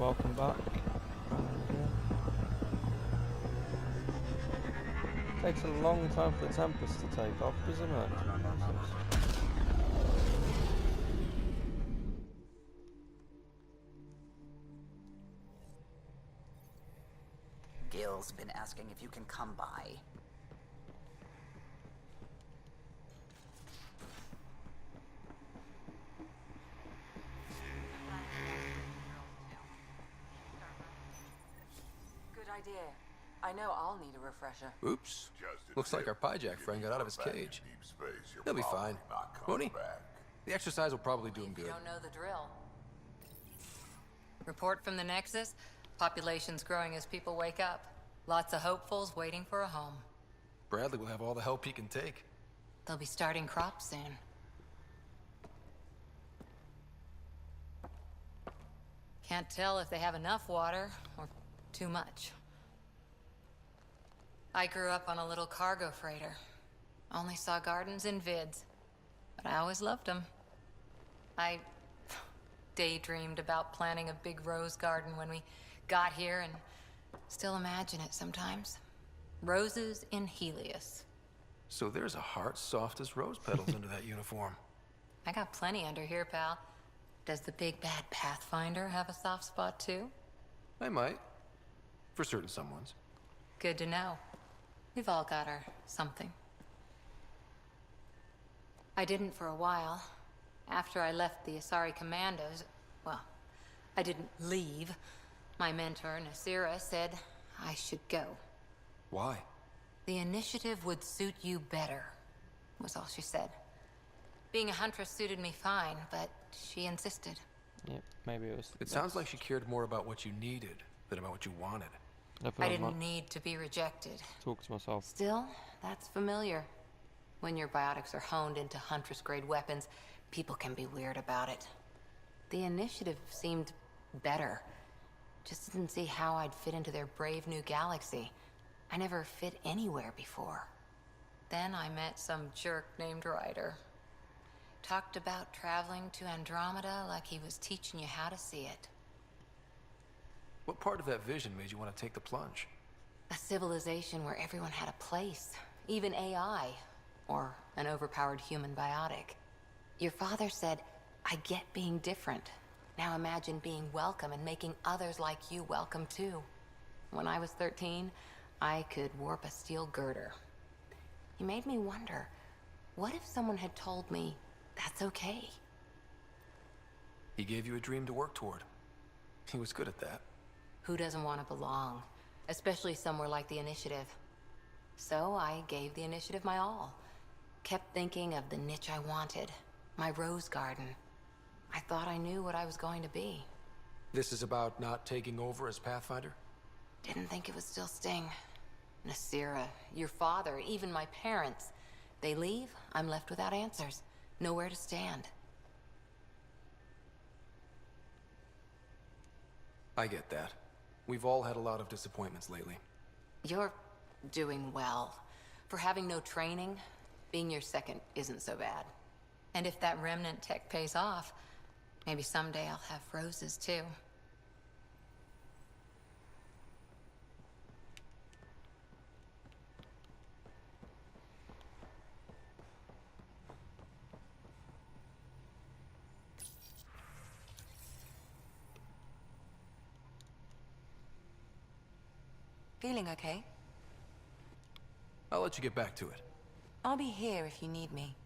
welcome back. Takes a long time for the Tempest to take off, doesn't it? Gil's been asking if you can come by. Good idea. I know I'll need a refresher. Oops. Looks like our Pyjack friend got out of his cage. He'll be fine. Won't he? The exercise will probably do him You good. don't know the drill. Report from the Nexus. Population's growing as people wake up. Lots of hopefuls waiting for a home. Bradley will have all the help he can take. They'll be starting crops soon. Can't tell if they have enough water or too much. I grew up on a little cargo freighter. Only saw gardens in vids, but I always loved them. I daydreamed about planting a big rose garden when we got here and still imagine it sometimes. Roses in Helios. So there's a heart soft as rose petals under that uniform. I got plenty under here, pal. Does the big bad Pathfinder have a soft spot too? I might. For certain someones. Good to know. We've all got our something. I didn't for a while. After I left the Asari Commandos, well, I didn't leave. My mentor, Nasira, said I should go. Why? The initiative would suit you better, was all she said. Being a huntress suited me fine, but she insisted. Yep, maybe it was... It sounds like she cared more about what you needed than about what you wanted. I didn't need to be rejected. Talk to myself. Still, that's familiar. When your biotics are honed into Huntress-grade weapons, people can be weird about it. The initiative seemed better. Just didn't see how I'd fit into their brave new galaxy. I never fit anywhere before. Then I met some jerk named Ryder. Talked about traveling to Andromeda like he was teaching you how to see it. What part of that vision made you want to take the plunge? A civilization where everyone had a place, even AI, or an overpowered human biotic. Your father said, I get being different. Now imagine being welcome and making others like you welcome too. When I was 13, I could warp a steel girder. He made me wonder, what if someone had told me that's okay? He gave you a dream to work toward. He was good at that. Who doesn't want to belong? Especially somewhere like the Initiative. So I gave the Initiative my all. Kept thinking of the niche I wanted. My rose garden. I thought I knew what I was going to be. This is about not taking over as Pathfinder? Didn't think it would still sting. Nasira, your father, even my parents. They leave, I'm left without answers. Nowhere to stand. I get that. We've all had a lot of disappointments lately. You're doing well. For having no training, being your second isn't so bad. And if that remnant tech pays off, maybe someday I'll have roses too. Feeling okay? I'll let you get back to it. I'll be here if you need me.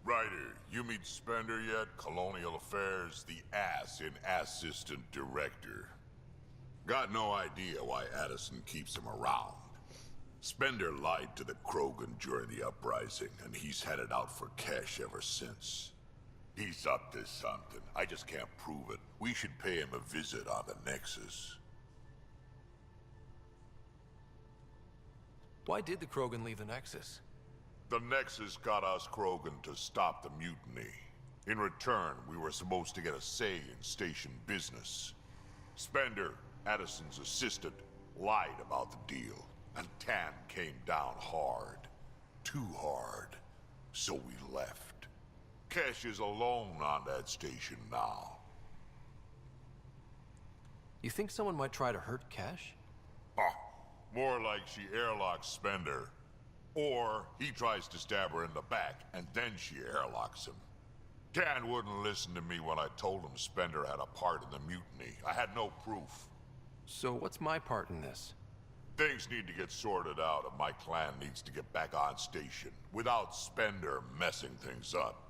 Ryder, you meet Spender yet? Colonial Affairs, the ass in Assistant Director. Got no idea why Addison keeps him around. Spender lied to the Krogan during the uprising, and he's headed out for cash ever since. He's up to something. I just can't prove it. We should pay him a visit on the Nexus. Why did the Krogan leave the Nexus? The Nexus got us Krogan to stop the mutiny. In return, we were supposed to get a say in station business. Spender, Addison's assistant, lied about the deal, and Tan came down hard. Too hard. so we left. Kesh is alone on that station now. You think someone might try to hurt Cash? Huh. More like she airlocks Spender. Or he tries to stab her in the back, and then she airlocks him. Dan wouldn't listen to me when I told him Spender had a part in the mutiny. I had no proof. So what's my part in this? Things need to get sorted out, and my clan needs to get back on station, without Spender messing things up.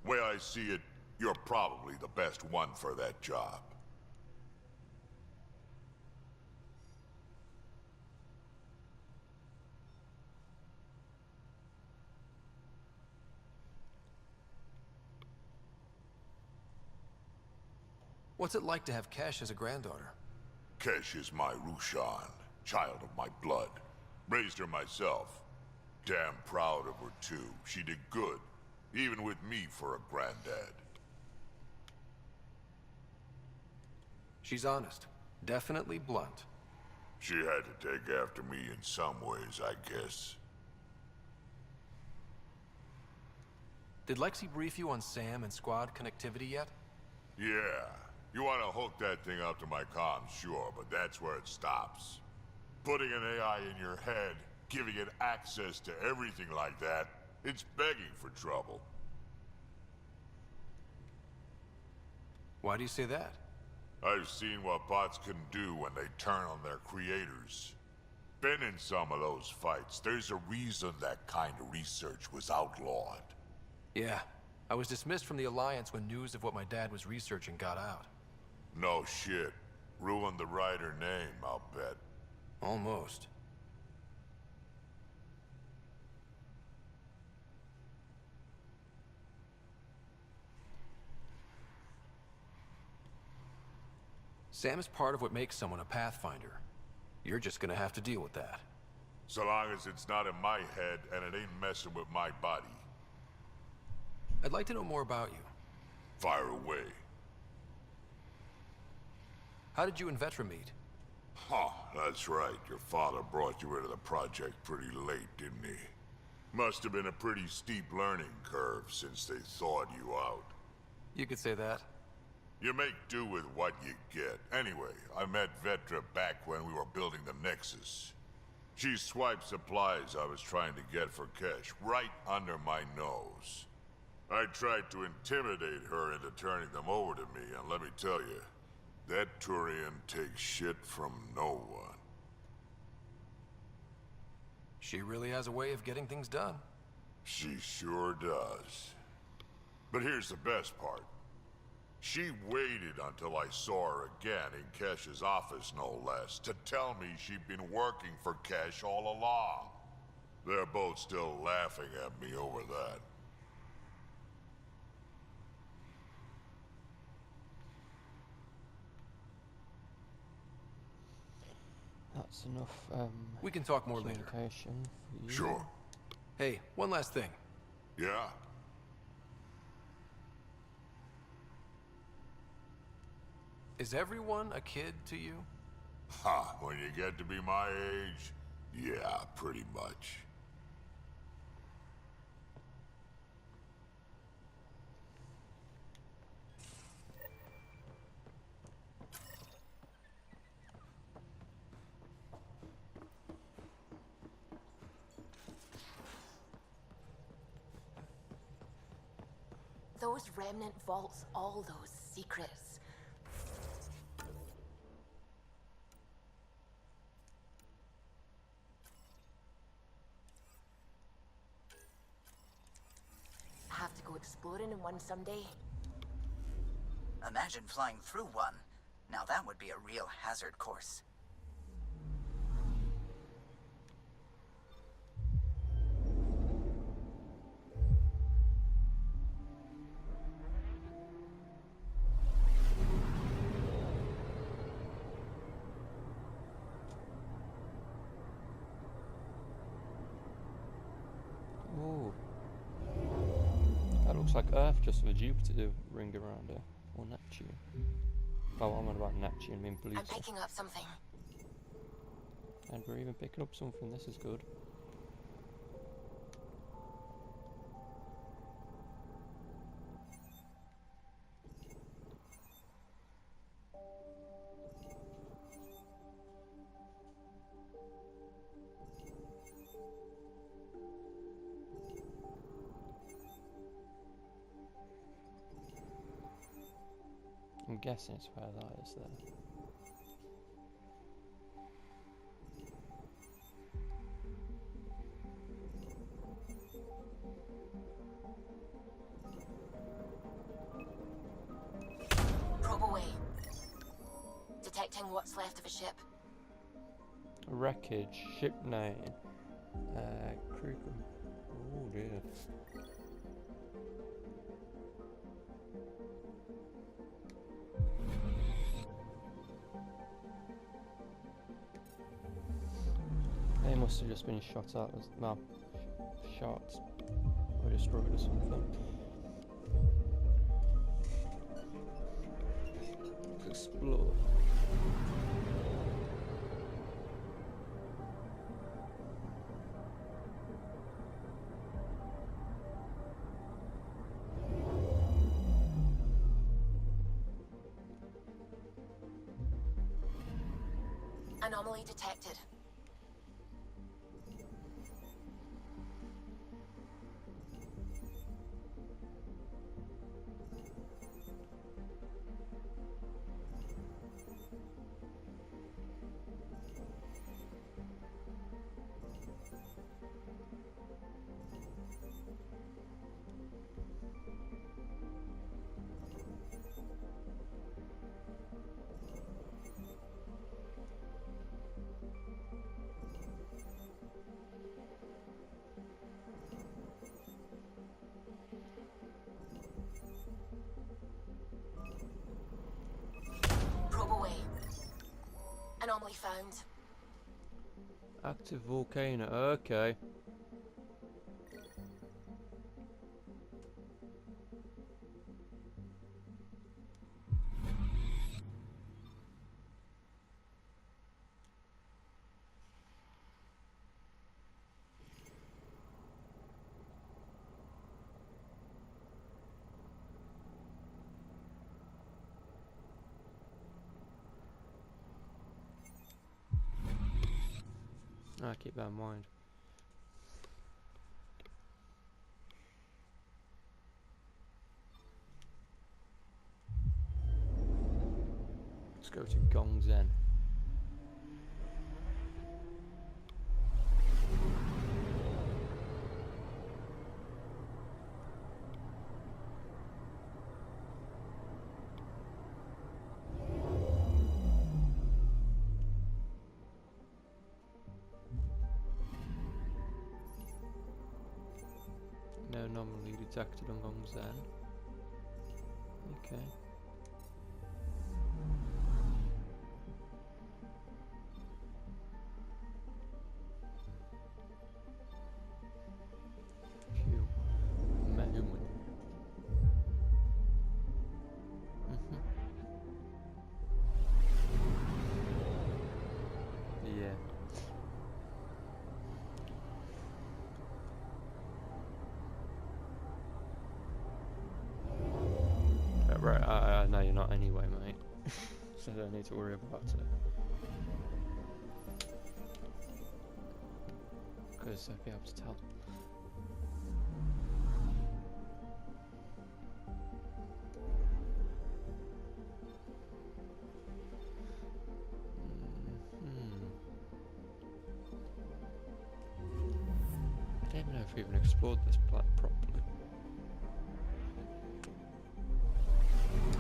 Way I see it, you're probably the best one for that job. What's it like to have Cash as a granddaughter? Kesh is my Rushan, child of my blood. Raised her myself. Damn proud of her too. She did good, even with me for a granddad. She's honest. Definitely blunt. She had to take after me in some ways, I guess. Did Lexi brief you on Sam and squad connectivity yet? Yeah. You want to hook that thing up to my comms, sure, but that's where it stops. Putting an AI in your head, giving it access to everything like that, it's begging for trouble. Why do you say that? I've seen what bots can do when they turn on their creators. Been in some of those fights. There's a reason that kind of research was outlawed. Yeah. I was dismissed from the Alliance when news of what my dad was researching got out. No shit. Ruined the writer name, I'll bet. Almost. Sam is part of what makes someone a Pathfinder. You're just gonna have to deal with that. So long as it's not in my head and it ain't messing with my body. I'd like to know more about you. Fire away. How did you and Vetra meet? Huh, that's right. Your father brought you into the project pretty late, didn't he? Must have been a pretty steep learning curve since they thawed you out. You could say that. You make do with what you get. Anyway, I met Vetra back when we were building the Nexus. She swiped supplies I was trying to get for Kesh right under my nose. I tried to intimidate her into turning them over to me, and let me tell you, that Turian takes shit from no one. She really has a way of getting things done. She sure does. But here's the best part. She waited until I saw her again in Kesh's office, no less, to tell me she'd been working for Kesh all along. They're both still laughing at me over that. That's enough, We can talk more later. communication for you. Sure. Hey, one last thing. Yeah? Is everyone a kid to you? Ha, when you get to be my age, yeah, pretty much. Those remnant vaults, all those secrets. Have to go exploring in one someday. Imagine flying through one. Now that would be a real hazard course. Ooh. That looks like Earth just for Jupiter to ring around her. Or Neptune. Oh, I'm on about Neptune, I mean Pluto. I'm picking up something. And we're even picking up something, this is good. I'm guessing it's where that is then. Probe away. Detecting what's left of a ship. Wreckage, ship name, crew. Oh dear. They must have just been shot at, no, shot or destroyed or something. Let's explore. Anomaly detected. Probe away. Anomaly found. Active volcano, okay. I keep that in mind. Let's go to Gongzen. No anomaly detected on Gongzen. Okay. Phew. Mehuman. Yeah. Right, I know you're not anyway, mate. So I don't need to worry about it. Because I'd be able to tell. I don't even know if we even explored this planet properly.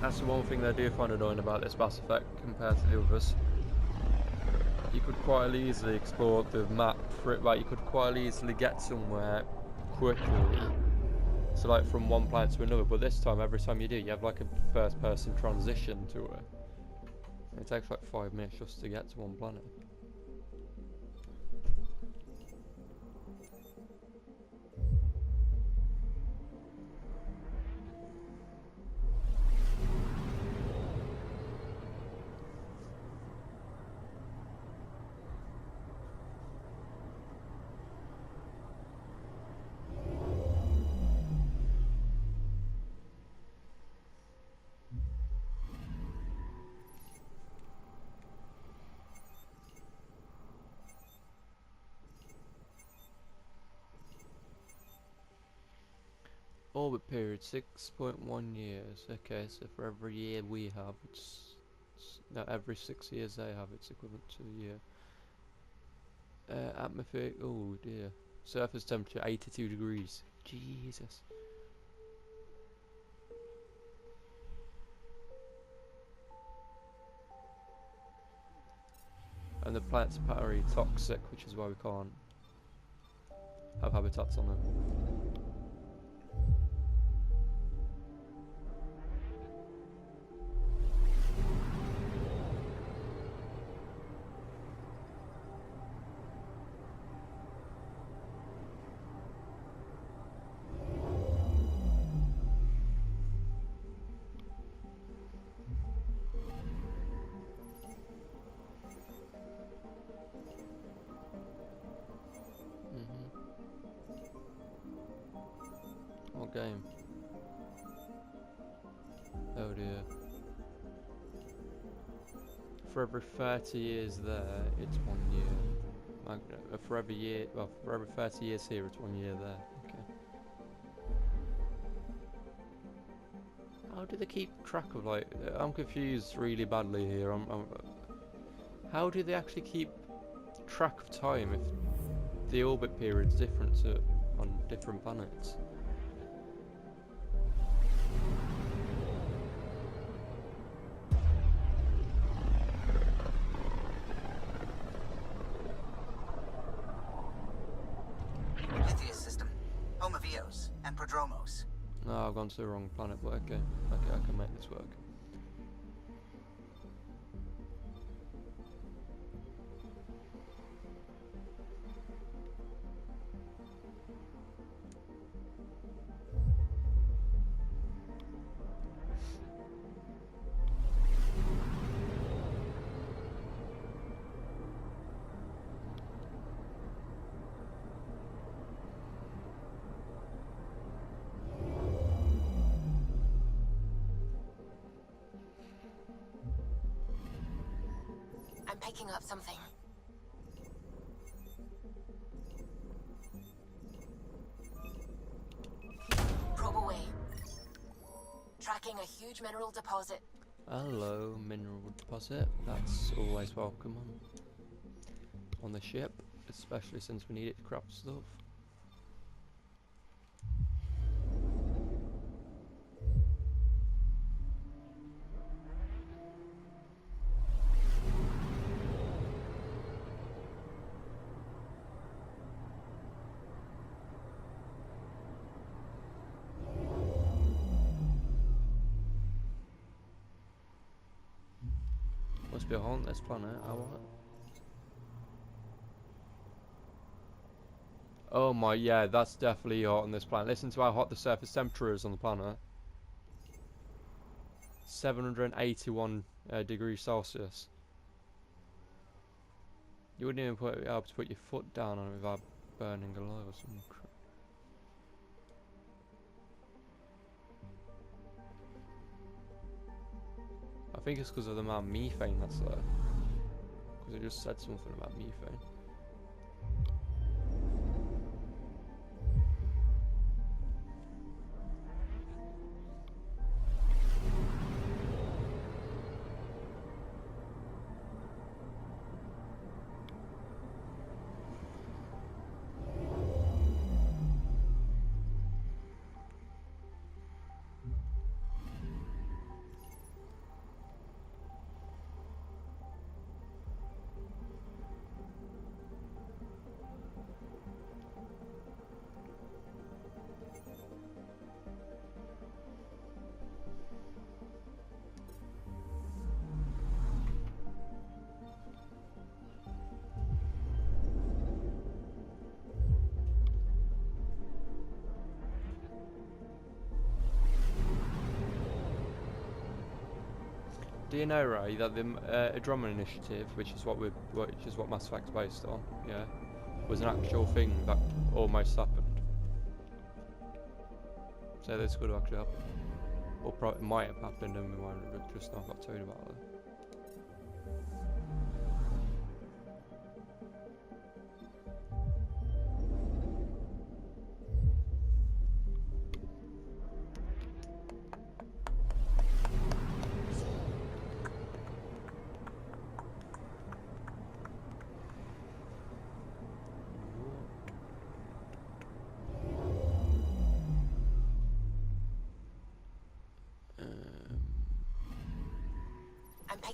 That's the one thing I do find annoying about this Mass Effect compared to the others. You could quite easily explore the map for it, like you could quite easily get somewhere quickly. So like from one planet to another, but this time, every time you do, you have like a first person transition to it. And it takes like 5 minutes just to get to one planet. Orbit period 6.1 years. Okay, so for every year we have, no, every 6 years they have, it's equivalent to a year. Atmospheric. Oh dear. Surface temperature 82 degrees. Jesus. And the planet's apparently toxic, which is why we can't have habitats on them. What game? Oh dear. For every 30 years there, it's 1 year. For every year, well, for every 30 years here, it's 1 year there. Okay. How do they keep track of, like, I'm confused really badly here. How do they actually keep track of time if the orbit period's different on different planets? Pythias system. Home of Eos and Prodromos. No, I've gone to the wrong planet, but okay. Okay, I can make this work. I'm picking up something. Probe away. Tracking a huge mineral deposit. Hello, mineral deposit. That's always welcome on the ship, especially since we need it to craft stuff. Must be a hole on this planet. Oh my, yeah, that's definitely hot on this planet. Listen to how hot the surface temperature is on the planet. 781 degrees Celsius. You wouldn't even be able to put your foot down on it without burning alive or something. I think it's because of the amount of methane that's there. Because it just said something about methane. Do you know, Ray, that the Andromeda initiative, which is what Mass Effect's based on, yeah, was an actual thing that almost happened. So this could have actually happened, or it might have happened, and we might have just not got told about it.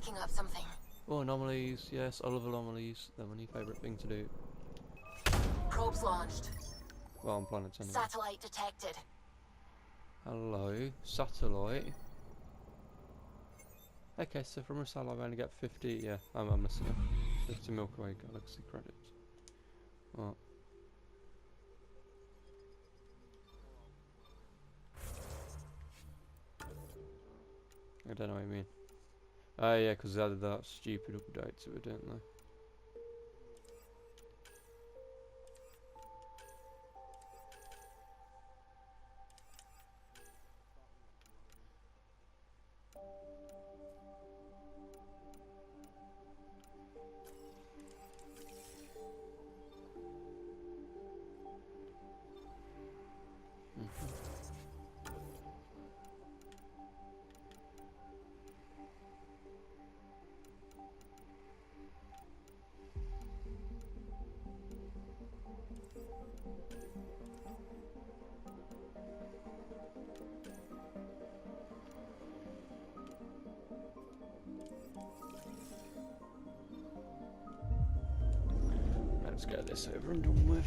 picking up something. Oh, anomalies. Yes, I love anomalies. They're my new favourite thing to do. Probes launched. Well, on planets anyway. Satellite detected. Hello, satellite. Okay, so from a satellite I only get 50, yeah, I'm missing it. 50 Milky Way galaxy credits. What? I don't know what you mean. Oh yeah, because they added that stupid update to it, didn't they? Let's get this over and done with.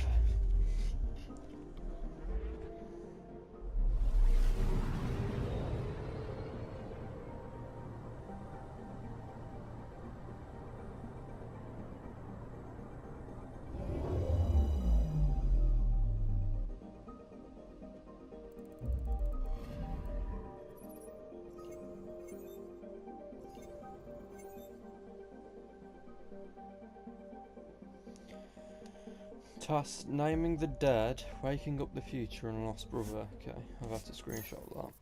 Task: naming the dead, waking up the future, and lost brother. Okay, I've had to screenshot that.